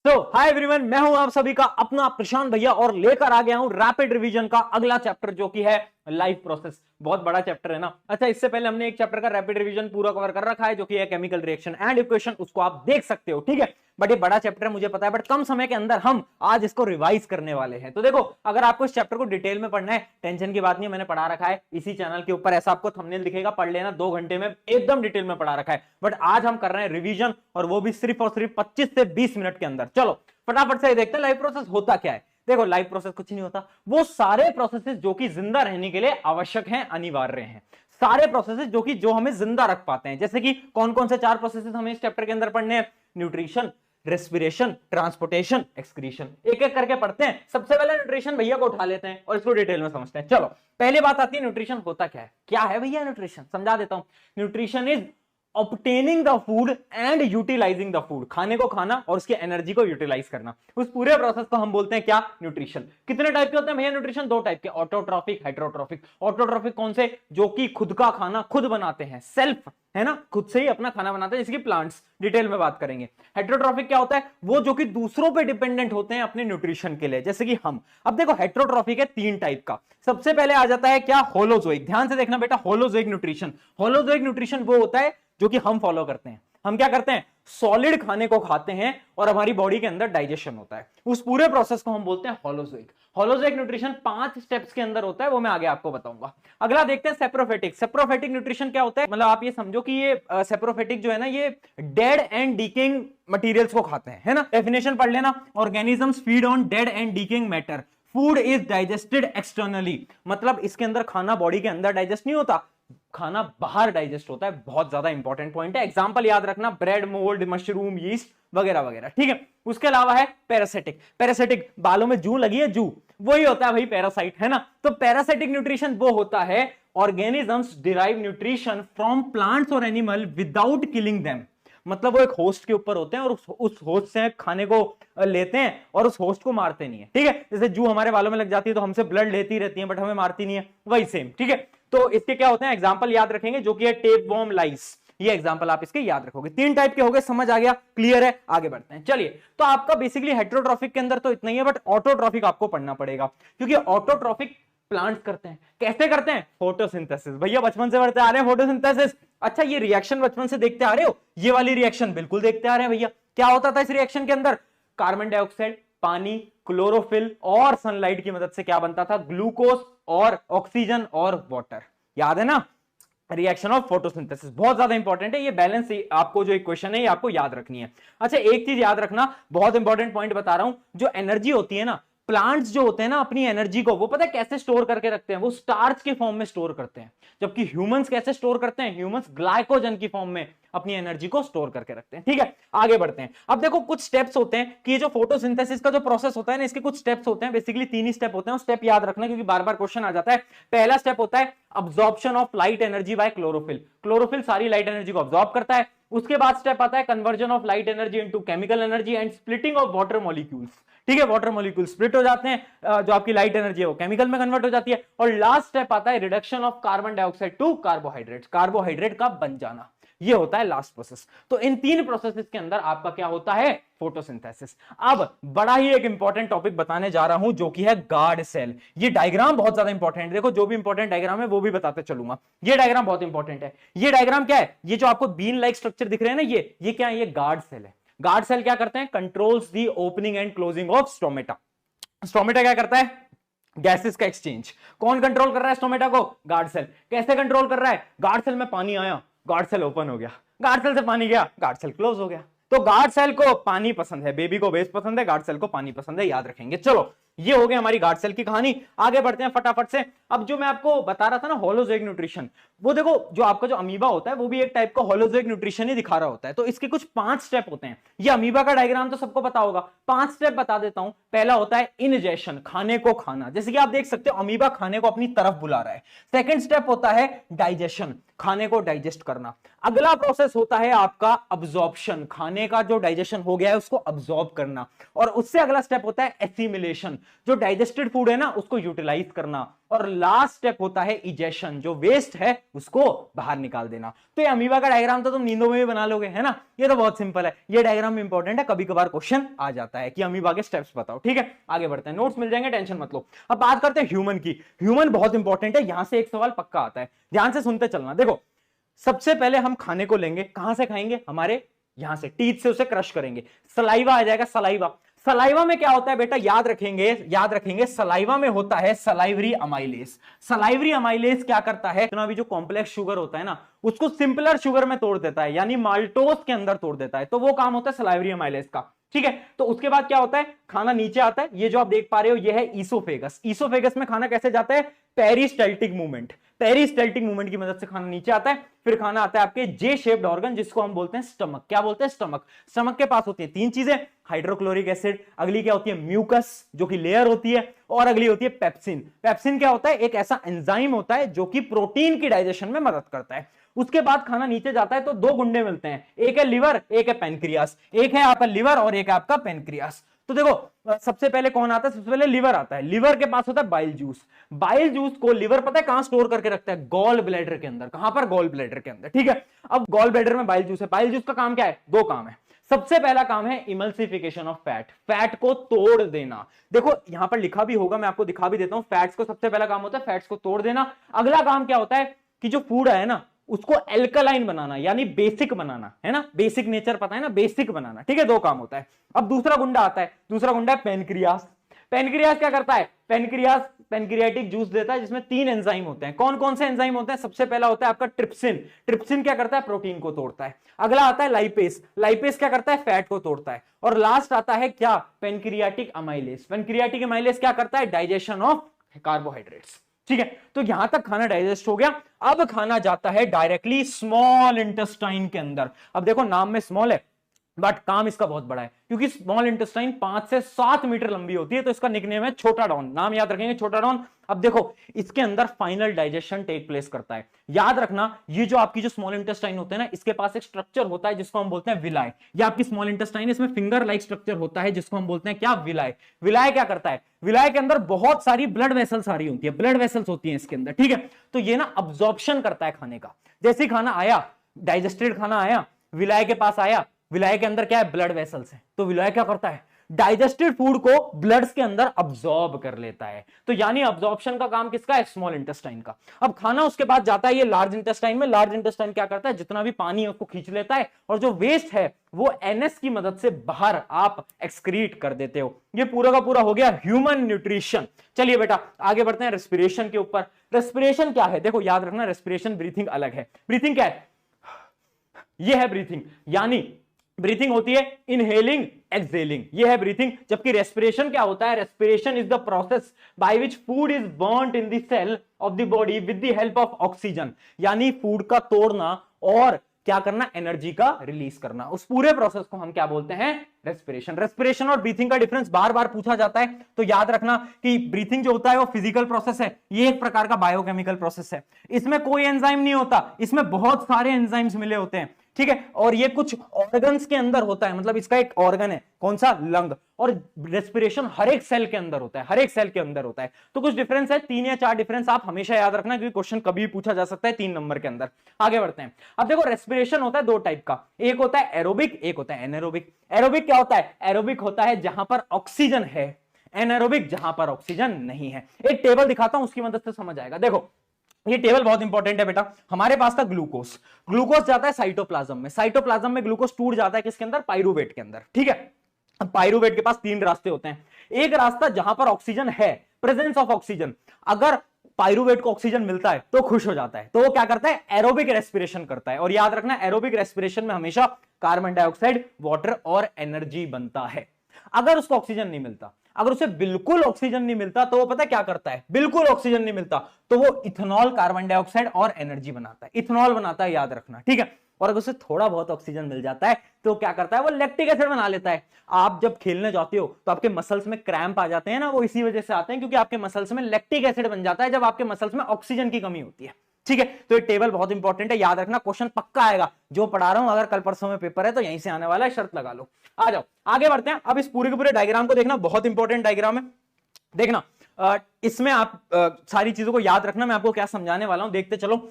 तो hi everyone, मैं हूं आप सभी का अपना प्रशांत भैया और लेकर आ गया हूं रैपिड रिवीजन का अगला चैप्टर जो कि है लाइफ प्रोसेस। बहुत बड़ा चैप्टर है ना। अच्छा, इससे पहले हमने एक चैप्टर का रैपिड रिवीजन पूरा कवर कर रखा है जो कि है केमिकल रिएक्शन एंड इक्वेशन, उसको आप देख सकते हो, ठीक है। बट ये बड़ा चैप्टर है मुझे पता है, बट कम समय के अंदर हम आज इसको रिवाइज करने वाले हैं। तो देखो, अगर आपको इस चैप्टर को डिटेल में पढ़ना है, टेंशन की बात नहीं है, मैंने पढ़ा रखा है इसी चैनल के ऊपर, ऐसा आपको थंबनेल दिखेगा, पढ़ लेना, 2 घंटे में एकदम डिटेल में पढ़ा रखा है। बट आज हम कर रहे हैं रिवीजन, और वो भी सिर्फ और सिर्फ 25 से 20 मिनट के अंदर। चलो फटाफट से देखते हैं लाइफ प्रोसेस होता क्या है। देखो, लाइफ प्रोसेस कुछ नहीं होता, वो सारे प्रोसेसेस जो कि जिंदा रहने के लिए आवश्यक हैं, अनिवार्य हैं। सारे प्रोसेसेस जो हमें जिंदा रख पाते हैं। जैसे कि कौन कौन से 4 प्रोसेसेस हमें इस चैप्टर के अंदर पढ़ने हैं? Nutrition, respiration, transportation, excretion. एक एक करके पढ़ते हैं। सबसे पहले न्यूट्रिशन भैया को उठा लेते हैं और इसको डिटेल में समझते हैं। चलो, पहली बात आती है न्यूट्रिशन होता क्या है। क्या है भैया न्यूट्रिशन? समझा देता हूं। Nutrition is obtaining the food and utilising the food. खाने को खाना और उसकी एनर्जी को यूटिलाइज करना, उस पूरे प्रोसेस को हम बोलते हैं क्या? न्यूट्रिशन। कितने टाइप के होते हैं भैया न्यूट्रिशन? 2 टाइप के, ऑटोट्रॉफिक, हेटेरोट्रॉफिक। ऑटोट्रॉफिक कौन से? जो कि खुद का खाना खुद बनाते हैं, सेल्फ, है ना, खुद से ही अपना खाना बनाते हैं, जैसे कि प्लांट्स, डिटेल में बात करेंगे। हेटेरोट्रॉफिक क्या होता है? वो जो कि दूसरों पे डिपेंडेंट होते हैं अपने न्यूट्रिशन के लिए, जैसे कि हम। अब देखो, हेटेरोट्रॉफिक है 3 टाइप का। सबसे पहले आ जाता है क्या? होलोजोइक। ध्यान से देखना बेटा, होलोजोइक न्यूट्रिशन। होलोजोइक न्यूट्रिशन वो होता है जो कि हम फॉलो करते हैं। हम क्या करते हैं? सॉलिड खाने को खाते हैं और हमारी बॉडी के अंदर डाइजेशन होता है। उस पूरे प्रोसेस को हम बोलते हैं होलोजोइक। होलोजोइक न्यूट्रिशन 5 स्टेप्स के अंदर होता है, वो मैं आगे आपको बताऊंगा। अगला देखते हैं सेप्रोफेटिक। सेप्रोफेटिक न्यूट्रिशन क्या होता है? मतलब आप ये समझो कि ये सेप्रोफेटिक जो है ना, ये डेड एंड डीकेइंग मटेरियल्स को खाते हैं, है ना। डेफिनेशन पढ़ लेना, organisms feed on dead and decaying matter, food is digested externally. मतलब इसके अंदर खाना बॉडी के अंदर डाइजेस्ट नहीं होता, खाना बाहर डाइजेस्ट होता है। बहुत ज्यादा इंपॉर्टेंट पॉइंट है, एग्जांपल याद रखना, ब्रेड, मोल्ड, मशरूम, यीस्ट वगैरह वगैरह, ठीक है। उसके अलावा है पैरासिटिक। पैरासिटिक, बालों में जू लगी है, जू, वही होता है भाई पैरासाइट, है ना। तो पैरासिटिक न्यूट्रिशन वो होता है organisms derive nutrition from plants और एनिमल विदाउट किलिंग देम। मतलब वो एक होस्ट के ऊपर होते हैं और उस होस्ट से खाने को लेते हैं और उस होस्ट को मारते नहीं है, ठीक है। जैसे जू हमारे बालों में लग जाती है तो हमसे ब्लड लेती रहती है बट हमें मारती नहीं है, वही सेम, ठीक है। तो इसके क्या होते हैं एग्जांपल याद रखेंगे, जो कि है टेपवर्म, लाइस। ये एग्जांपल आप इसके याद रखोगे। 3 टाइप के हो गए, समझ आ गया, क्लियर है। आगे बढ़ते हैं, चलिए। तो आपका बेसिकली हेटेरोट्रॉफिक के अंदर तो इतना ही है, बट ऑटोट्रॉफिक आपको पढ़ना पड़ेगा, क्योंकि ऑटोट्रॉफिक प्लांट्स करते हैं। कैसे करते हैं? फोटोसिंथेसिस। भैया बचपन से पढ़ते आ रहे हैं फोटोसिंथेसिस। अच्छा, ये रिएक्शन बचपन से देखते आ रहे हो? ये वाली रिएक्शन बिल्कुल देखते आ रहे हैं भैया। क्या होता था इस रिएक्शन के अंदर? कार्बन डाइऑक्साइड, पानी, क्लोरोफिल और सनलाइट की मदद से क्या बनता था? ग्लूकोज और ऑक्सीजन और वाटर। याद है ना? रिएक्शन ऑफ फोटोसिंथेसिस बहुत ज्यादा इंपॉर्टेंट है। ये बैलेंस आपको जो इक्वेशन है ये आपको याद रखनी है। अच्छा, एक चीज याद रखना, बहुत इंपॉर्टेंट पॉइंट बता रहा हूं, जो एनर्जी होती है ना, प्लांट्स जो होते हैं ना, अपनी एनर्जी को वो पता है कैसे स्टोर करके रखते हैं? वो स्टार्च के फॉर्म में स्टोर करते हैं। जबकि ह्यूमंस कैसे स्टोर करते हैं? ह्यूमंस ग्लाइकोजन की फॉर्म में अपनी एनर्जी को स्टोर करके रखते हैं, ठीक है। आगे बढ़ते हैं। अब देखो, कुछ स्टेप्स होते हैं कि ये जो फोटोसिंथेसिस का जो प्रोसेस होता है ना, इसके कुछ स्टेप्स होते हैं, बेसिकली 3 ही स्टेप होते हैं। स्टेप याद रखना क्योंकि बार बार क्वेश्चन आ जाता है। पहला स्टेप होता है absorption of light energy by chlorophyll. Chlorophyll सारी लाइट एनर्जी को अब्जॉर्ब करता है। उसके बाद स्टेप आता है conversion of light energy into chemical energy and splitting of water molecules, ठीक है। वाटर मॉलिक्यूल स्प्लिट हो जाते हैं, जो आपकी लाइट एनर्जी है वो केमिकल में कन्वर्ट हो जाती है। और लास्ट स्टेप आता है reduction of carbon dioxide to carbohydrate, carbohydrate का बन जाना। ये होता है लास्ट प्रोसेस। तो इन 3 प्रोसेसेस के अंदर आपका क्या होता है? फोटोसिंथेसिस। अब बड़ा ही एक इंपॉर्टेंट टॉपिक बताने जा रहा हूं जो कि है गार्ड सेल। ये डायग्राम बहुत ज्यादा इंपॉर्टेंट है। देखो, जो भी इंपॉर्टेंट डायग्राम है वो भी बताते चलूंगा। ये डायग्राम बहुत इंपॉर्टेंट है। ये डायग्राम क्या है? ये जो आपको बीन लाइक स्ट्रक्चर दिख रहे हैं ना, ये क्या है? ये गार्ड सेल है। गार्ड सेल क्या करते हैं? Controls the opening and closing of stomata. Stomata क्या करता है? गैसेस का एक्सचेंज। कौन कंट्रोल कर रहा है स्टोमेटा को? Guard cell. कैसे कंट्रोल कर रहा है? गार्ड सेल में पानी आया, गार्ड सेल ओपन हो गया, गार्ड सेल से पानी गया, गार्ड सेल क्लोज हो गया। तो गार्ड सेल को पानी पसंद है, बेबी को बेस पसंद है, गार्ड सेल को पानी पसंद है, याद रखेंगे। चलो, ये हो गई हमारी गार्ड सेल की कहानी। आगे बढ़ते हैं फटाफट से। अब जो मैं आपको बता रहा था ना होलोजोइक न्यूट्रिशन, वो देखो, जो आपका जो अमीबा होता है वो भी एक टाइप का होलोजोइक न्यूट्रिशन ही दिखा रहा होता है। तो इसके कुछ 5 स्टेप होते हैं। ये अमीबा का डायग्राम तो सबको पता होगा, 5 स्टेप बता देता हूं। पहला होता है इनजेशन, खाने को खाना, जैसे कि आप देख सकते हो अमीबा खाने को अपनी तरफ बुला रहा है। सेकंड स्टेप होता है डाइजेशन, खाने को डाइजेस्ट करना। अगला प्रोसेस होता है आपका अब्जॉर्प्शन, खाने का जो डाइजेशन हो गया है उसको अब्जॉर्ब करना। और उससे अगला स्टेप होता है एसिमिलेशन, जो डाइजेस्टेड फूड है ना उसको यूटिलाइज करना, और लास्ट स्टेप होता है इजेशन, जो वेस्ट है उसको बाहर निकाल देना। तो ये अमीबा का डायग्राम तो तुम नींदों में भी बना लोगे, है ना, ये तो बहुत सिंपल है। ये डायग्राम इंपॉर्टेंट है, कभी कभार क्वेश्चन आ जाता है कि अमीबा के स्टेप्स बताओ। ठीक है, आगे बढ़ते हैं, नोट्स मिल जाएंगे, टेंशन मत लो। अब बात करते हैं ह्यूमन की। ह्यूमन बहुत इंपॉर्टेंट है, यहां से एक सवाल पक्का आता है, ध्यान से सुनते चलना। देखो सबसे पहले हम खाने को लेंगे, कहां से खाएंगे, हमारे यहां से टीथ से उसे क्रश करेंगे, सलाइवा आ जाएगा, सलाइवा। सलाइवा में क्या होता है बेटा, याद रखेंगे, सलाइवा में होता है सलाइवरी अमाइलेज। सलाइवरी अमाइलेज क्या करता है, इतना भी जो कॉम्प्लेक्स शुगर होता है ना उसको सिंपलर शुगर में तोड़ देता है, यानी माल्टोज के अंदर तोड़ देता है, तो वो काम होता है सलाइवरी अमाइलेज का। ठीक है, तो उसके बाद क्या होता है, खाना नीचे आता है, ये जो आप देख पा रहे हो ये है ईसोफेगस। ईसोफेगस में खाना कैसे जाता है, पेरिस्टाल्टिक मूवमेंट, पेरिस्टाल्टिक मूवमेंट की मदद से खाना नीचे आता है। फिर खाना आता है आपके जे शेप्ड ऑर्गन, जिसको हम बोलते हैं स्टमक। क्या बोलते हैं, स्टमक। स्टमक के पास होती है तीन चीजें, हाइड्रोक्लोरिक एसिड, अगली क्या होती है म्यूकस जो कि लेयर होती है, और अगली होती है पेप्सिन। पेप्सिन क्या होता है, एक ऐसा एंजाइम होता है जो कि प्रोटीन की डाइजेशन में मदद करता है। उसके बाद खाना नीचे जाता है तो दो गुंडे मिलते हैं, एक है लिवर, एक है पेनक्रियास। एक है आपका लिवर और एक है आपका पेनक्रियास। तो देखो सबसे पहले कौन आता है, सबसे पहले लिवर आता है। लिवर के पास होता है बाइल जूस। बाइल जूस को लिवर पता है कहां स्टोर करके रखता है, गॉल ब्लैडर के अंदर। कहां पर, गॉल ब्लैडर के अंदर। ठीक है, अब गॉल ब्लैडर में बाइल जूस है। बाइल जूस का काम क्या है, दो काम है। सबसे पहला काम है इमल्सिफिकेशन ऑफ फैट, फैट को तोड़ देना। देखो यहां पर लिखा भी होगा, मैं आपको दिखा भी देता हूं। फैट्स को सबसे पहला काम होता है फैट्स को तोड़ देना। अगला काम क्या होता है कि जो फूड है ना उसको एल्कलाइन बनाना, यानी बेसिक बनाना, है ना, बेसिक नेचर पता है ना, बेसिक बनाना। ठीक है, दो काम होता है। अब दूसरा गुंडा आता है, दूसरा गुंडा है पेनक्रियास। पेनक्रियास क्या करता है, पेनक्रियास पेनक्रियाटिक जूस देता है, जिसमें तीन एंजाइम होते हैं। कौन कौन से एंजाइम होते हैं, सबसे पहला होता है आपका ट्रिप्सिन। ट्रिप्सिन क्या करता है, प्रोटीन को तोड़ता है। अगला आता है लाइपेस। लाइपेस क्या करता है, फैट को तोड़ता है। और लास्ट आता है क्या, पेनक्रियाटिक अमाइलेज। पेनक्रियाटिक अमाइलेज क्या करता है, डाइजेशन ऑफ कार्बोहाइड्रेट्स। ठीक है, तो यहां तक खाना डाइजेस्ट हो गया। अब खाना जाता है डायरेक्टली स्मॉल इंटेस्टाइन के अंदर। अब देखो नाम में स्मॉल है बट काम इसका बहुत बड़ा है, क्योंकि स्मॉल इंटेस्टाइन 5 से 7 मीटर लंबी होती है, तो इसका निकनेम है छोटा डॉन। नाम याद रखेंगे, छोटा डॉन। अब देखो इसके अंदर फाइनल डाइजेशन टेक प्लेस करता है। याद रखना ये जो आपकी जो स्मॉल इंटेस्टाइन होते हैं ना, इसके पास एक स्ट्रक्चर होता है जिसको हम बोलते हैं विलाय। ये आपकी स्मॉल इंटेस्टाइन, इसमें फिंगर लाइक स्ट्रक्चर होता है जिसको हम बोलते हैं क्या, विलाय। विलाय क्या करता है, विलाय के अंदर बहुत सारी ब्लड वेसल्स आ रही होती है, ब्लड वेसल्स होती हैं इसके अंदर। ठीक है, तो ये ना अब्जॉर्प्शन करता है खाने का। जैसे ही खाना आया, डाइजेस्टेड खाना आया, विलाय के पास आया, विलाय के अंदर क्या है, ब्लड वेसल्स है, तो विलाय क्या करता है, डाइजेस्टेड फूड को ब्लड्स के अंदर अब्सॉर्ब कर लेता है। तो यानी अब्सॉर्प्शन का काम किसका है, स्मॉल इंटेस्टाइन का। अब खाना उसके बाद जाता है ये लार्ज इंटेस्टाइन में। लार्ज इंटेस्टाइन क्या करता है, जितना भी पानी है उसको खींच लेता है, और जो वेस्ट है वो एनएस की मदद से बाहर आप एक्सक्रीट कर देते हो। ये पूरा का पूरा हो गया ह्यूमन न्यूट्रिशन। चलिए बेटा आगे बढ़ते हैं रेस्पिरेशन के ऊपर। रेस्पिरेशन क्या है, देखो याद रखना, रेस्पिरेशन ब्रीथिंग अलग है। ब्रीथिंग क्या है, ये है ब्रीथिंग, यानी ब्रीथिंग होती है इनहेलिंग एक्सहेलिंग, ये है ब्रीथिंग। जबकि रेस्पिरेशन क्या होता है, respiration is the process by which food is burned in the cell of the body with the help of oxygen, यानी फूड का तोड़ना और क्या करना, एनर्जी का रिलीज करना। उस पूरे प्रोसेस को हम क्या बोलते हैं, रेस्पिरेशन। रेस्पिरेशन और ब्रीथिंग का डिफरेंस बार बार पूछा जाता है, तो याद रखना कि ब्रीथिंग जो होता है वो फिजिकल प्रोसेस है, ये एक प्रकार का बायोकेमिकल प्रोसेस है। इसमें कोई एंजाइम नहीं होता, इसमें बहुत सारे एंजाइम्स मिले होते हैं। ठीक है, और ये कुछ ऑर्गन्स के अंदर होता है, मतलब इसका एक ऑर्गन है, कौन सा, लंग। और रेस्पिरेशन हर एक सेल के अंदर होता है, हर एक सेल के अंदर होता है। तो कुछ डिफरेंस है, 3 या 4 डिफरेंस आप हमेशा याद रखना, क्योंकि क्वेश्चन कभी पूछा जा सकता है 3 नंबर के अंदर। आगे बढ़ते हैं। अब देखो रेस्पिरेशन होता है 2 टाइप का, एक होता है एरोबिक, एक होता है एनारोबिक। एरोबिक क्या होता है, एरोबिक होता है जहां पर ऑक्सीजन है, एनारोबिक जहां पर ऑक्सीजन नहीं है। एक टेबल दिखाता हूं, उसकी मदद से समझ आएगा। देखो ये टेबल बहुत इंपॉर्टेंट है बेटा। हमारे पास था ग्लूकोज, ग्लूकोज जाता है साइटोप्लाज्म में, साइटोप्लाज्म में ग्लूकोज टूट जाता है किसके अंदर, पाइरूवेट के अंदर। ठीक है, अब पाइरूवेट के पास 3 रास्ते होते हैं। एक रास्ता जहां पर ऑक्सीजन है, प्रेजेंस ऑफ ऑक्सीजन, अगर पाइरूवेट को ऑक्सीजन मिलता है तो खुश हो जाता है, तो वो क्या करता है, एरोबिक रेस्पिरेशन करता है। और याद रखना एरोबिक रेस्पिरेशन में हमेशा कार्बन डाइऑक्साइड, वाटर और एनर्जी बनता है। अगर उसको ऑक्सीजन नहीं मिलता, अगर उसे बिल्कुल ऑक्सीजन नहीं मिलता, तो वो पता क्या करता है, बिल्कुल ऑक्सीजन नहीं मिलता तो वो इथेनॉल, कार्बन डाइऑक्साइड और एनर्जी बनाता है, इथेनॉल बनाता है, याद रखना। ठीक है, और अगर उसे थोड़ा बहुत ऑक्सीजन मिल जाता है तो क्या करता है, वो लैक्टिक एसिड बना लेता है। आप जब खेलने जाते हो तो आपके मसल्स में क्रैम्प आ जाते हैं ना, वो इसी वजह से आते हैं क्योंकि आपके मसल्स में लैक्टिक एसिड बन जाता है जब आपके मसल्स में ऑक्सीजन की कमी होती है। ठीक है, तो ये टेबल बहुत इंपॉर्टेंट है, याद रखना, क्वेश्चन पक्का आएगा। जो पढ़ा रहा हूं, अगर कल परसों में पेपर है तो यहीं से आने वाला है, शर्त लगा लो। आ जाओ आगे बढ़ते हैं। अब इस पूरे के पूरे डायग्राम को देखना, बहुत इंपॉर्टेंट डायग्राम है। देखना इसमें आप सारी चीजों को याद रखना, मैं आपको क्या समझाने वाला हूं, देखते चलो।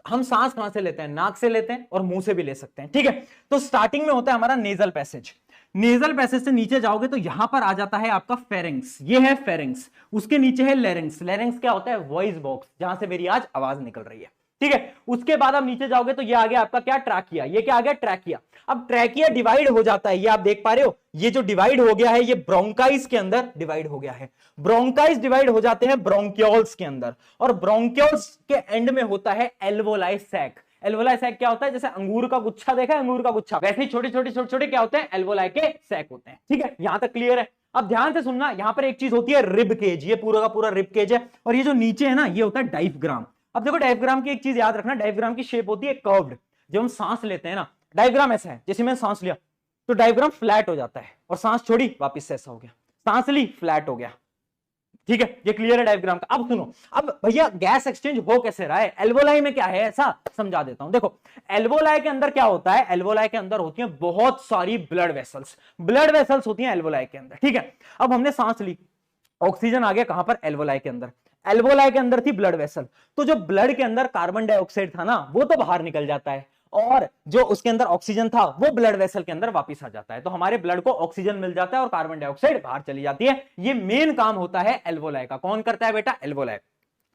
हम सांस कहां से लेते हैं? नाक से लेते हैं और मुंह से भी ले सकते हैं, ठीक है। तो स्टार्टिंग में होता है हमारा नेजल पैसेज। नेजल पैसेज से नीचे जाओगे तो यहां पर आ जाता है आपका फेरिंग्स, ये है फेरिंग्स। उसके नीचे है लेरिंग्स। लेरिंग्स क्या होता है? वॉइस बॉक्स, जहां से मेरी आज आवाज निकल रही है, ठीक है। उसके बाद आप नीचे जाओगे तो ये आ गया आपका क्या? ट्रैकिया। ये क्या आ गया? ट्रैकिया। अब ट्रैकिया डिवाइड हो जाता है, ये आप देख पा रहे हो, ये जो डिवाइड हो गया है ये ब्रोंकाइज के अंदर डिवाइड हो गया है। ब्रोंकाइज डिवाइड हो जाते हैं ब्रोंक्यूल्स के अंदर, और ब्रोंक्यूल्स के एंड में होता है एल्वोलाई सैक। एल्वोलाई सैक क्या होता है? जैसे अंगूर का गुच्छा देखा है, अंगूर का गुच्छा, वैसे ही छोटे छोटे छोटे छोटे क्या होते हैं? एल्वोलाई के सैक होते हैं, ठीक है। यहां तक क्लियर है? अब ध्यान से सुनना, यहां पर एक चीज होती है रिब केज, ये पूरा का पूरा रिब केज है, और ये जो नीचे है ना ये होता है डायफ्राम। अब देखो डायफ्राम की एक चीज याद रखना, डायफ्राम की शेप होती है कर्व्ड। जब हम सांस लेते हैं ना, डायग्राम ऐसा है, जैसे मैंने सांस लिया तो डायग्राम फ्लैट हो जाता है, और सांस छोड़ी वापस से ऐसा हो गया, सांस ली फ्लैट हो गया, ठीक है। ये क्लियर है डायग्राम का? अब सुनो, अब भैया गैस एक्सचेंज हो कैसे रहा है? एल्वोलाई में क्या है ऐसा समझा देता हूं। देखो एल्वोलाई के अंदर क्या होता है? एल्वोलाई के अंदर होती है बहुत सारी ब्लड वेसल्स, ब्लड वेसल्स होती हैं एल्वोलाई के अंदर, ठीक है। अब हमने सांस ली, ऑक्सीजन आ गया कहां पर? एल्वोलाई के अंदर। एल्वोलाई के अंदर थी ब्लड वेसल, तो जो ब्लड के अंदर कार्बन डाइऑक्साइड था ना वो तो बाहर निकल जाता है, और जो उसके अंदर ऑक्सीजन था वो ब्लड वेसल के अंदर वापस आ जाता है। तो हमारे ब्लड को ऑक्सीजन मिल जाता है और कार्बन डाइऑक्साइड बाहर चली जाती है। ये मेन काम होता है एल्वोलाई का। कौन करता है बेटा? एल्वोलाई।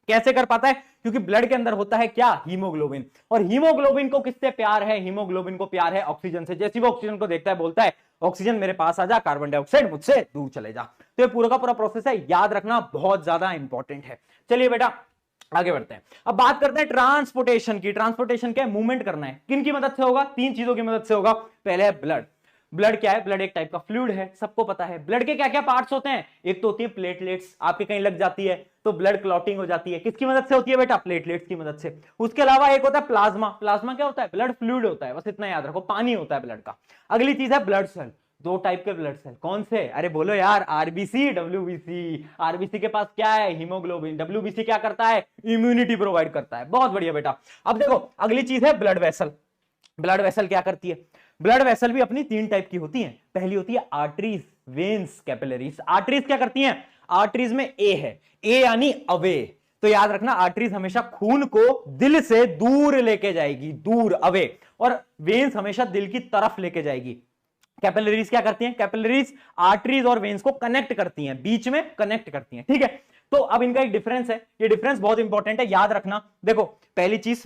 कैसे कर पाता है? क्योंकि ब्लड के अंदर होता है क्या? हीमोग्लोबिन। और हीमोग्लोबिन को किससे प्यार है? हीमोग्लोबिन को प्यार है ऑक्सीजन से। जैसे वो ऑक्सीजन को देखता है बोलता है ऑक्सीजन मेरे पास आ जा, कार्बन डाइऑक्साइड मुझसे दूर चले जा। तो ये पूरा का पूरा प्रोसेस है, याद रखना बहुत ज्यादा इंपॉर्टेंट है। चलिए बेटा आगे बढ़ते हैं। अब बात करते हैं ट्रांसपोर्टेशन की। ट्रांसपोर्टेशन क्या है? मूवमेंट करना है। किन की मदद से होगा? तीन चीजों की मदद से होगा। पहले है ब्लड। ब्लड क्या है? ब्लड एक टाइप का फ्लूइड है, सबको पता है। ब्लड के क्या क्या पार्ट्स होते हैं? एक तो होती है प्लेटलेट्स, आपके कहीं लग जाती है तो ब्लड क्लॉटिंग हो जाती है, किसकी मदद से होती है बेटा? प्लेटलेट्स की मदद से। उसके अलावा एक होता है प्लाज्मा। प्लाज्मा क्या होता है? ब्लड फ्लूइड होता है, बस इतना याद रखो, पानी होता है ब्लड का। अगली चीज है ब्लड सेल। दो टाइप के ब्लड सेल, कौन से? अरे बोलो यार, आरबीसी, डब्ल्यूबीसी। आरबीसी के पास क्या है? हीमोग्लोबिन। डब्ल्यूबीसी क्या करता है? इम्यूनिटी प्रोवाइड करता है। बहुत बढ़िया बेटा। अब देखो अगली चीज है ब्लड वेसल। ब्लड वेसल क्या करती है? ब्लड वेसल भी अपनी तीन टाइप की होती हैं। पहली होती है आर्टरीज, वेन्स, कैपिलरीज। आर्टरीज क्या करती हैं? आर्टरीज में ए है, ए यानी अवे। तो याद रखना आर्टरीज हमेशा खून को दिल से दूर लेके जाएगी, दूर, अवे। और वेन्स हमेशा दिल की तरफ लेके जाएगी। कैपिलरीज क्या करती हैं? कैपिलरीज आर्टरीज और वेन्स को कनेक्ट करती हैं, बीच में कनेक्ट करती हैं, ठीक है। तो अब इनका एक डिफरेंस है, ये डिफरेंस बहुत इंपॉर्टेंट है, याद रखना। देखो पहली चीज,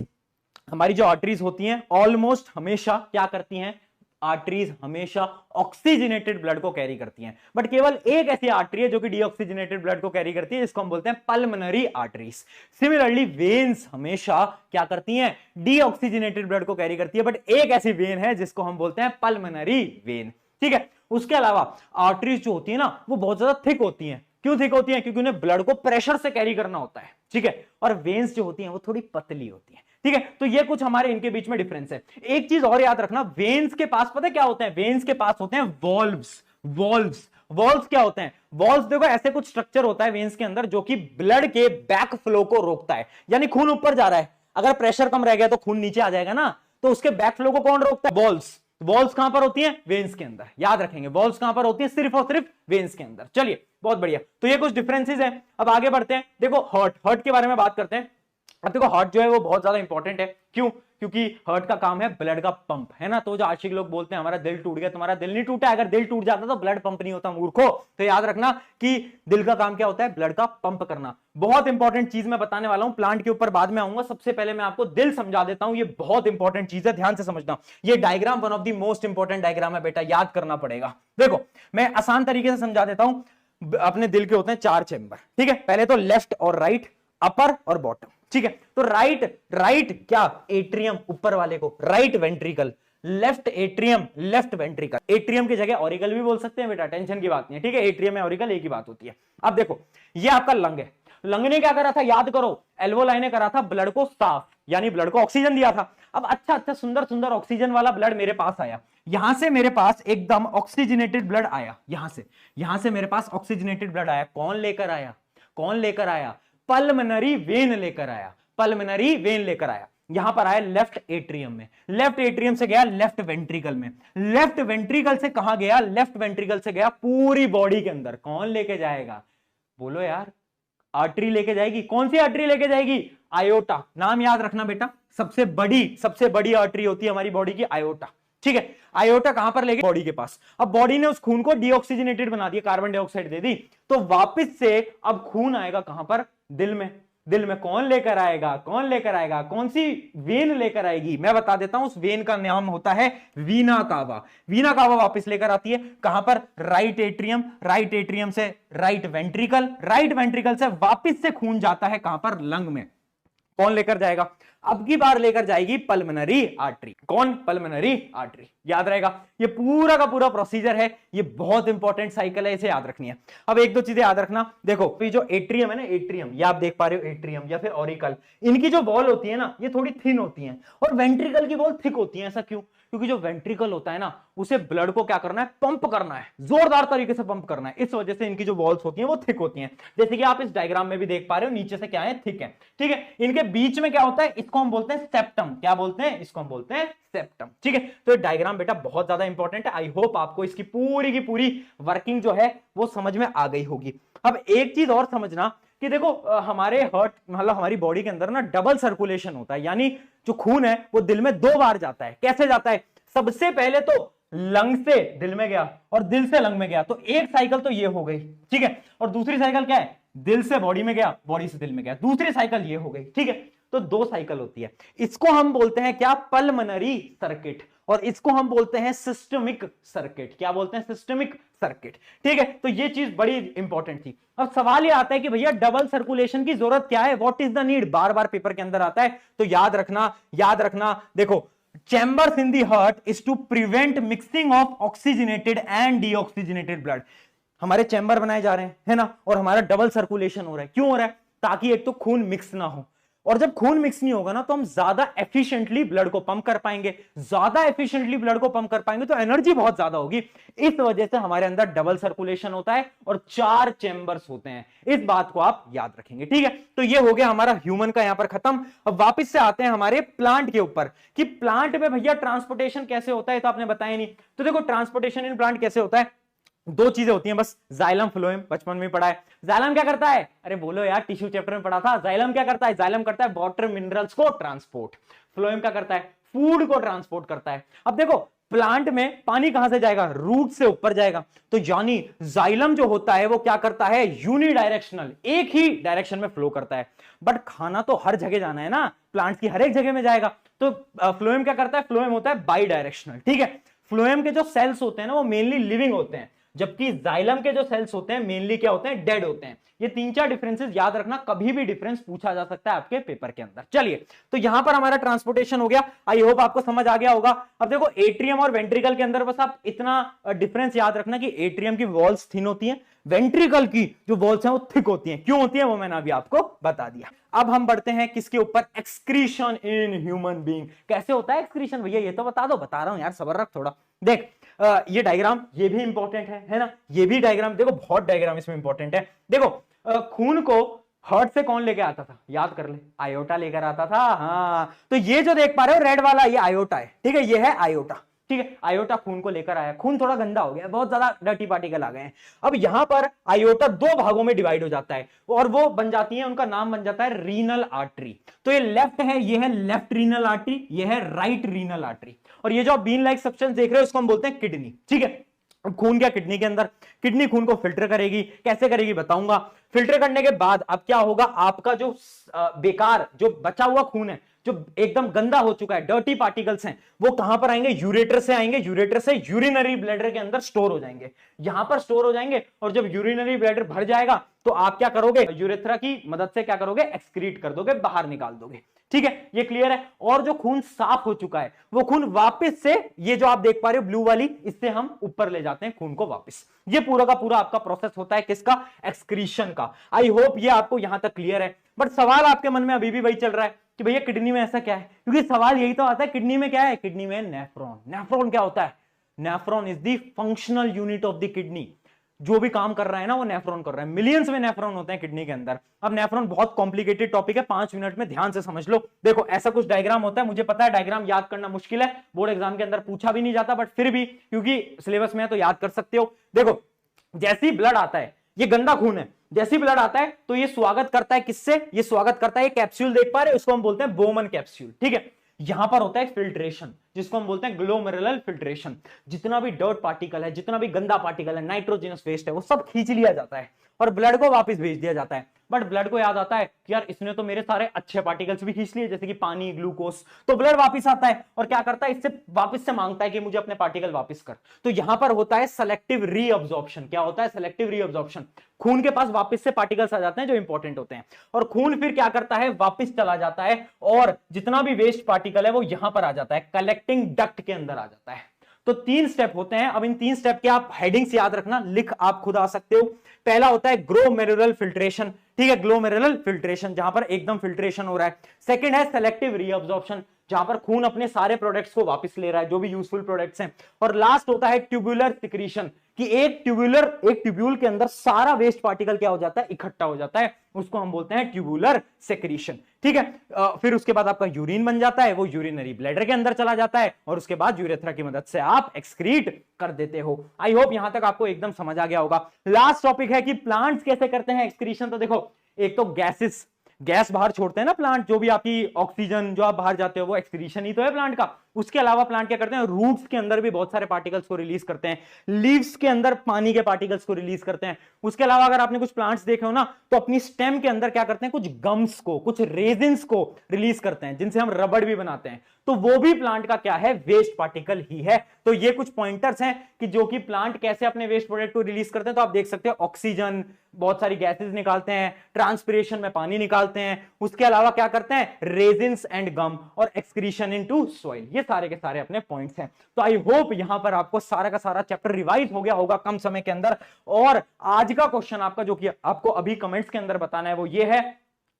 हमारी जो आर्टरीज होती हैं ऑलमोस्ट हमेशा क्या करती हैं? आर्टरीज हमेशा ऑक्सीजनेटेड ब्लड को कैरी करती हैं, बट केवल एक ऐसी आर्टरी है जो कि डीऑक्सीजनेटेड ब्लड को कैरी करती है, जिसको हम बोलते हैं पल्मोनरी आर्टरीज। सिमिलरली वेन्स हमेशा क्या करती हैं? डीऑक्सीजनेटेड ब्लड को कैरी करती है, बट एक ऐसी वेन है जिसको हम बोलते हैं पल्मोनरी वेन, ठीक है। उसके अलावा आर्टरीज जो होती है ना वो बहुत ज्यादा थिक होती हैं। क्यों थिक होती हैं? क्योंकि उन्हें ब्लड को प्रेशर से कैरी करना होता है, ठीक है। और वेन्स जो होती हैं वो थोड़ी पतली होती हैं, ठीक है। तो ये कुछ हमारे इनके बीच में डिफरेंस है। एक चीज और याद रखना, वेन्स के पास पता है क्या होते हैं? वेन्स के पास होते हैं वॉल्व्स। वॉल्व्स, वॉल्व्स क्या होते हैं? वॉल्व्स देखो ऐसे कुछ स्ट्रक्चर होता है वेन्स के अंदर जो कि ब्लड के बैक फ्लो को रोकता है। यानी खून ऊपर जा रहा है, अगर प्रेशर कम रह गया तो खून नीचे आ जाएगा ना, तो उसके बैक फ्लो को कौन रोकता है? वॉल्व्स। वॉल्व्स कहां पर होती हैं? वेन्स के अंदर। याद रखेंगे वॉल्व्स कहां पर होती हैं? सिर्फ और सिर्फ वेन्स के अंदर। चलिए बहुत बढ़िया, तो ये कुछ डिफरेंसेस हैं। अब आगे बढ़ते हैं। देखो हार्ट, हार्ट के बारे में बात करते हैं। अब देखो हार्ट जो है वो बहुत ज्यादा इंपॉर्टेंट है। क्यों? क्योंकि हार्ट का काम है ब्लड का पंप, है ना। तो जो आशिक लोग बोलते हैं हमारा दिल टूट गया, तुम्हारा दिल नहीं टूटा। अगर दिल टूट जाता तो ब्लड पंप नहीं होता मूर्खो। तो याद रखना कि दिल का काम क्या होता है? ब्लड का पंप करना। बहुत इंपॉर्टेंट चीज मैं बताने वाला हूं, प्लांट के ऊपर बाद में आऊंगा। सबसे पहले मैं आपको दिल समझा देता हूं, ये बहुत इंपॉर्टेंट चीज है, ध्यान से समझना। ये diagram one of the most important diagram है बेटा, याद करना पड़ेगा। देखो मैं आसान तरीके से समझा देता हूं। अपने दिल के होते हैं चार चेंबर, ठीक है। पहले तो लेफ्ट और राइट, अपर और बॉटम, ठीक है। तो राइट, राइट क्या? एट्रियम, ऊपर वाले को right ventricle, left atrium, left ventricle. Atrium की जगह ऑरिकल भी बोल सकते हैं बेटा, टेंशन की बात नहीं है, ठीक है। एट्रियम में ऑरिकल एक ही बात होती है। अब देखो ये आपका लंग है। लंग ने क्या करा था? याद करो, एल्वोलाई ने करा था ब्लड को साफ, यानी ब्लड को ऑक्सीजन दिया था। अब अच्छा अच्छा सुंदर सुंदर ऑक्सीजन वाला ब्लड मेरे पास आया, यहां से मेरे पास एकदम ऑक्सीजनेटेड ब्लड आया, यहां से मेरे पास ऑक्सीजनेटेड ब्लड आया। कौन लेकर आया? कौन लेकर आया? पल्मोनरी वेन लेकर आया, पल्मोनरी वेन लेकर आया। यहां पर आया लेफ्ट एट्रियम में, लेफ्ट एट्रियम से गया लेफ्ट वेंट्रिकल में, लेफ्ट वेंट्रिकल से कहां गया? लेफ्ट वेंट्रिकल से गया पूरी बॉडी के अंदर। कौन लेके जाएगा? बोलो यार, आर्टरी लेके जाएगी। कौन सी आर्टरी लेके जाएगी? आयोटा। नाम याद रखना बेटा, सबसे बड़ी आर्टरी होती है हमारी बॉडी की आयोटा, ठीक है। आयोटा कहां पर लेके? बॉडी के पास। अब बॉडी ने उस खून को डीऑक्सीजनेटेड बना दिया, कार्बन डाइऑक्साइड दे दी, तो वापस से अब खून आएगा कहां पर? दिल में। दिल में कौन लेकर आएगा? कौन सी वेन लेकर आएगी? मैं बता देता हूं, उस वेन का नाम होता है वीना कावा। वीना कावा वापस लेकर आती है कहां पर? Right atrium. राइट एट्रियम से राइट वेंट्रिकल, राइट वेंट्रिकल से वापस से खून जाता है कहां पर? लंग में। कौन लेकर जाएगा? अब की बार लेकर जाएगी पल्मोनरी आर्टरी। कौन? Pulmonary artery. याद रहेगा, ये पूरा का पूरा प्रोसीजर है, ये बहुत इंपॉर्टेंट साइकिल है, इसे याद रखनी है। अब एक दो चीजें याद रखना, देखो ये जो एट्रियम है ना, एट्रियम, ये आप देख पा रहे हो, एट्रियम या फिर ऑरिकल, इनकी जो वॉल होती है ना, ये थोड़ी थिन होती है, और वेंट्रिकल की वॉल थिक होती है। ऐसा क्यों? क्योंकि जो वेंट्रिकल होता है ना, उसे ब्लड को क्या करना है? पंप करना है, जोरदार तरीके से पंप करना है। इस वजह से इनकी जो वॉल्स होती हैं वो थिक होती हैं। जैसे कि आप इस डायग्राम में भी देख पा रहे हो, नीचे से क्या है? थिक है, ठीक है। इनके बीच में क्या होता है? इसको हम बोलते हैं सेप्टम। क्या बोलते हैं? इसको हम बोलते हैं सेप्टम, ठीक है। तो ये डायग्राम बेटा बहुत ज्यादा इंपॉर्टेंट है। आई होप आपको इसकी पूरी की पूरी वर्किंग जो है वो समझ में आ गई होगी। अब एक चीज और समझना कि देखो, हमारे हार्ट मतलब हमारी बॉडी के अंदर ना डबल सर्कुलेशन होता है, यानी जो खून है वो दिल में 2 बार जाता है। कैसे जाता है? सबसे पहले तो लंग से दिल में गया और दिल से लंग में गया, तो एक साइकिल तो ये हो गई, ठीक है। और दूसरी साइकिल क्या है? दिल से बॉडी में गया, बॉडी से दिल में गया, दूसरी साइकिल ये हो गई, ठीक है। तो 2 साइकिल होती है। इसको हम बोलते हैं क्या? Pulmonary circuit. और इसको हम बोलते हैं सिस्टमिक सर्किट। क्या बोलते हैं? सिस्टमिक सर्किट, ठीक है। तो ये चीज बड़ी इंपॉर्टेंट थी। अब सवाल ये आता है कि भैया डबल सर्कुलेशन की जरूरत क्या है? What is the need? बार बार पेपर के अंदर आता है, तो याद रखना, देखो, chambers in the heart is to prevent mixing of oxygenated and deoxygenated blood. हमारे चैम्बर बनाए जा रहे हैं, है ना, और हमारा डबल सर्कुलेशन हो रहा है। क्यों हो रहा है? ताकि एक तो खून मिक्स ना हो, और जब खून मिक्स नहीं होगा ना, तो हम ज्यादा एफिशिएंटली ब्लड को पंप कर पाएंगे। ज्यादा एफिशिएंटली ब्लड को पंप कर पाएंगे तो एनर्जी बहुत ज्यादा होगी। इस वजह से हमारे अंदर डबल सर्कुलेशन होता है और 4 चैम्बर्स होते हैं। इस बात को आप याद रखेंगे, ठीक है। तो ये हो गया हमारा ह्यूमन का यहां पर खत्म। अब वापस से आते हैं हमारे प्लांट के ऊपर कि प्लांट में भैया ट्रांसपोर्टेशन कैसे होता है, तो आपने बताया नहीं। तो देखो, ट्रांसपोर्टेशन इन प्लांट कैसे होता है? 2 चीजें होती हैं बस, जाइलम फ्लोएम, बचपन में पढ़ा है। जाइलम क्या करता है? अरे बोलो यार, टिश्यू चैप्टर में पढ़ा था। जाइलम क्या करता है? जाइलम करता है वाटर मिनरल्स को ट्रांसपोर्ट। फ्लोएम क्या करता है? फूड को ट्रांसपोर्ट करता है। अब देखो, प्लांट में पानी कहां से जाएगा? रूट से ऊपर जाएगा। तो यानी जाइलम जो होता है वो क्या करता है? यूनिडायरेक्शनल, एक ही डायरेक्शन में फ्लो करता है। बट खाना तो हर जगह जाना है ना, प्लांट की हर एक जगह में जाएगा। तो फ्लोएम क्या करता है? फ्लोएम होता है बाई डायरेक्शनल, ठीक है। फ्लोएम के जो सेल्स होते हैं ना, वो मेनली लिविंग होते हैं, जबकि जाइलम के जो सेल्स होते हैं मेनली क्या होते हैं? डेड होते हैं। ये 3-4 डिफरेंसेस याद रखना, कभी भी डिफरेंस पूछा जा सकता है आपके पेपर के अंदर। चलिए, तो यहां पर हमारा ट्रांसपोर्टेशन हो गया। आई होप आपको समझ आ गया होगा। अब देखो, एट्रियम और वेंट्रिकल के अंदर बस आप इतना डिफरेंस याद रखना कि एट्रियम की वॉल्स थिन होती हैं, वेंट्रिकल की जो वॉल्स हैं वो थिक होती हैं। क्यों होती हैं वो मैंने अभी आपको बता दिया। अब हम बढ़ते हैं किसके ऊपर? Excretion in human being. कैसे होता है एक्सक्रीशन भैया? ये तो बता दो। बता रहा हूं यार, सब्र रख थोड़ा। देख, ये डायग्राम ये भी इंपॉर्टेंट है ना, ये भी डायग्राम देखो, बहुत डायग्राम इसमें इंपॉर्टेंट है। देखो, खून को हार्ट से कौन लेके आता था? याद कर ले, आयोटा लेकर आता था। हाँ, तो ये जो देख पा रहे हो रेड वाला, ये आयोटा है, ठीक है। ये है आयोटा, ठीक है। आयोटा खून को लेकर आया। खून थोड़ा गंदा हो गया, बहुत ज्यादा डर्टी पार्टिकल आ गए हैं। अब यहां पर आयोटा 2 भागों में डिवाइड हो जाता है और वो बन जाती है, उनका नाम बन जाता है रीनल आर्टरी। तो ये लेफ्ट है, ये है लेफ्ट रीनल आर्टरी, ये है राइट रीनल आर्टरी। और ये जो आप बीन लाइक सब्सटेंस देख रहे हो, इसको हम बोलते हैं किडनी, ठीक है। अब खून क्या? किडनी के अंदर। किडनी खून को फिल्टर करेगी। कैसे करेगी बताऊंगा। फिल्टर करने के बाद अब क्या होगा? आपका जो बेकार जो बचा हुआ खून है, जो एकदम गंदा हो चुका है, डर्टी पार्टिकल्स हैं, वो कहां पर आएंगे? यूरेटर से आएंगे। यूरेटर से यूरिनरी ब्लैडर के अंदर स्टोर हो जाएंगे, यहां पर स्टोर हो जाएंगे। और जब यूरिनरी ब्लैडर भर जाएगा तो आप क्या करोगे? यूरेथ्रा की मदद से क्या करोगे? एक्सक्रीट कर दोगे, बाहर निकाल दोगे, ठीक है। ये क्लियर है। और जो खून साफ हो चुका है, वो खून वापस से, ये जो आप देख पा रहे हो ब्लू वाली, इससे हम ऊपर ले जाते हैं खून को वापस। ये पूरा का पूरा आपका प्रोसेस होता है किसका? एक्सक्रीशन का। आई होप ये आपको यहां तक क्लियर है। बट सवाल आपके मन में अभी भी वही चल रहा है कि भैया किडनी में ऐसा क्या है? क्योंकि सवाल यही तो आता है, किडनी में क्या है? किडनी में नेफ्रॉन। नेफ्रॉन क्या होता है? Nephron is the functional unit of the kidney. जो भी काम कर रहा है ना, वो नेफ्रॉन कर रहा है। मिलियंस में नेफ्रॉन होते हैं किडनी के अंदर। अब नेफ्रॉन बहुत कॉम्प्लिकेटेड टॉपिक है, 5 मिनट में ध्यान से समझ लो। देखो, ऐसा कुछ डायग्राम होता है, मुझे पता है डायग्राम याद करना मुश्किल है, बोर्ड एग्जाम के अंदर पूछा भी नहीं जाता, बट फिर भी क्योंकि सिलेबस में है तो याद कर सकते हो। देखो, जैसे ही ब्लड आता है, ये गंदा खून है, जैसे ही ब्लड आता है तो ये स्वागत करता है किससे, ये स्वागत करता है, ये कैप्सूल देख पा रहे, उसको हम बोलते हैं बोमन कैप्सूल, ठीक है। यहां पर होता है फिल्ट्रेशन, जिसको हम बोलते हैं ग्लोमेरुलर फिल्ट्रेशन। जितना भी डर्ट पार्टिकल है, जितना भी गंदा पार्टिकल है, नाइट्रोजनस वेस्ट है, वो सब खींच लिया जाता है और ब्लड को वापस भेज दिया जाता है। बट ब्लड को याद आता है कि यार इसने तो मेरे सारे अच्छे पार्टिकल्स भी खींच लिए, जैसे कि पानी, ग्लूकोज, तो ब्लड वापस आता है और क्या करता है, इससे वापस से मांगता है कि मुझे अपने पार्टिकल वापस कर। तो यहां पर होता है सेलेक्टिव रीअब्जॉर्प्शन। क्या होता है, सेलेक्टिव रीअब्जॉर्प्शन। खून के पास वापस से पार्टिकल्स आ जाते हैं जो इंपॉर्टेंट होते हैं, और खून फिर क्या करता है, वापस चला जाता है और जितना भी वेस्ट पार्टिकल है वो यहां पर आ जाता है, कलेक्टिंग डक्ट के अंदर आ जाता है। तो 3 स्टेप होते हैं। अब इन 3 स्टेप के आप हेडिंग्स याद रखना, लिख आप खुद आ सकते हो। पहला होता है ग्लोमेरुलर फिल्ट्रेशन, ठीक है, ग्लोमेरुलर फिल्ट्रेशन, जहां पर एकदम फिल्ट्रेशन हो रहा है। सेकंड है सेलेक्टिव रीअब्जॉर्प्शन, जहां पर खून अपने सारे प्रोडक्ट्स को वापस ले रहा है, जो भी यूजफुल प्रोडक्ट्स हैं। और लास्ट होता है ट्यूबुलर सिक्रीशन, कि एक ट्यूब्यूल के अंदर सारा वेस्ट पार्टिकल क्या हो जाता है, इकट्ठा हो जाता है, उसको हम बोलते हैं ट्यूबुलर सेक्रीशन, ठीक है। फिर उसके बाद आपका यूरिन बन जाता है, वो यूरिनरी ब्लैडर के अंदर चला जाता है और उसके बाद यूरेथ्रा की मदद से आप एक्सक्रीट कर देते हो। आई होप यहां तक आपको एकदम समझ आ गया होगा। लास्ट टॉपिक है कि प्लांट्स कैसे करते हैं एक्सक्रीशन। तो देखो, एक तो गैस बाहर छोड़ते हैं ना प्लांट, जो भी आपकी ऑक्सीजन जो आप बाहर जाते हो वो एक्सक्रीशन ही तो है प्लांट का। उसके अलावा प्लांट क्या करते हैं, रूट्स के अंदर भी बहुत सारे पार्टिकल्स को रिलीज करते हैं, लीव्स के अंदर पानी के पार्टिकल्स को रिलीज करते हैं। उसके अलावा अगर आपने कुछ प्लांट्स देखे हो ना, तो अपनी स्टेम के अंदर क्या करते हैं, कुछ गम्स को, कुछ रेजिन्स को रिलीज करते हैं, जिनसे हम रबड़ भी बनाते हैं। तो वो भी प्लांट का क्या है, वेस्ट पार्टिकल ही है। तो ये कुछ पॉइंटर्स हैं कि जो कि प्लांट कैसे अपने वेस्ट प्रोडक्ट को रिलीज करते हैं। तो आप देख सकते हो, ऑक्सीजन, बहुत सारी गैसेस निकालते हैं, ट्रांसपिरेशन में पानी निकालते हैं, उसके अलावा क्या करते हैं, रेजिन्स एंड गम, और एक्सक्रीशन इनटू सॉइल। ये सारे के सारे अपने पॉइंट्स हैं। तो आई होप यहां पर आपको सारा का सारा चैप्टर रिवाइज हो गया होगा कम समय के अंदर। और आज का क्वेश्चन आपका जो कि आपको अभी कमेंट्स के अंदर बताना है वो ये है,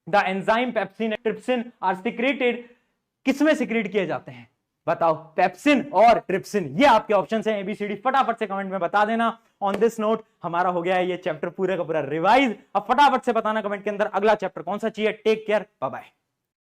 the enzyme pepsin and trypsin are secreted, किसमें सिक्रेट किए जाते हैं बताओ, पेप्सिन और ट्रिप्सिन। ये आपके ऑप्शन हैं एबीसीडी, फटाफट से कमेंट में बता देना। ऑन दिस नोट हमारा हो गया है ये चैप्टर पूरे का पूरा रिवाइज। अब फटाफट से बताना कमेंट के अंदर अगला चैप्टर कौन सा चाहिए। Take care, bye bye.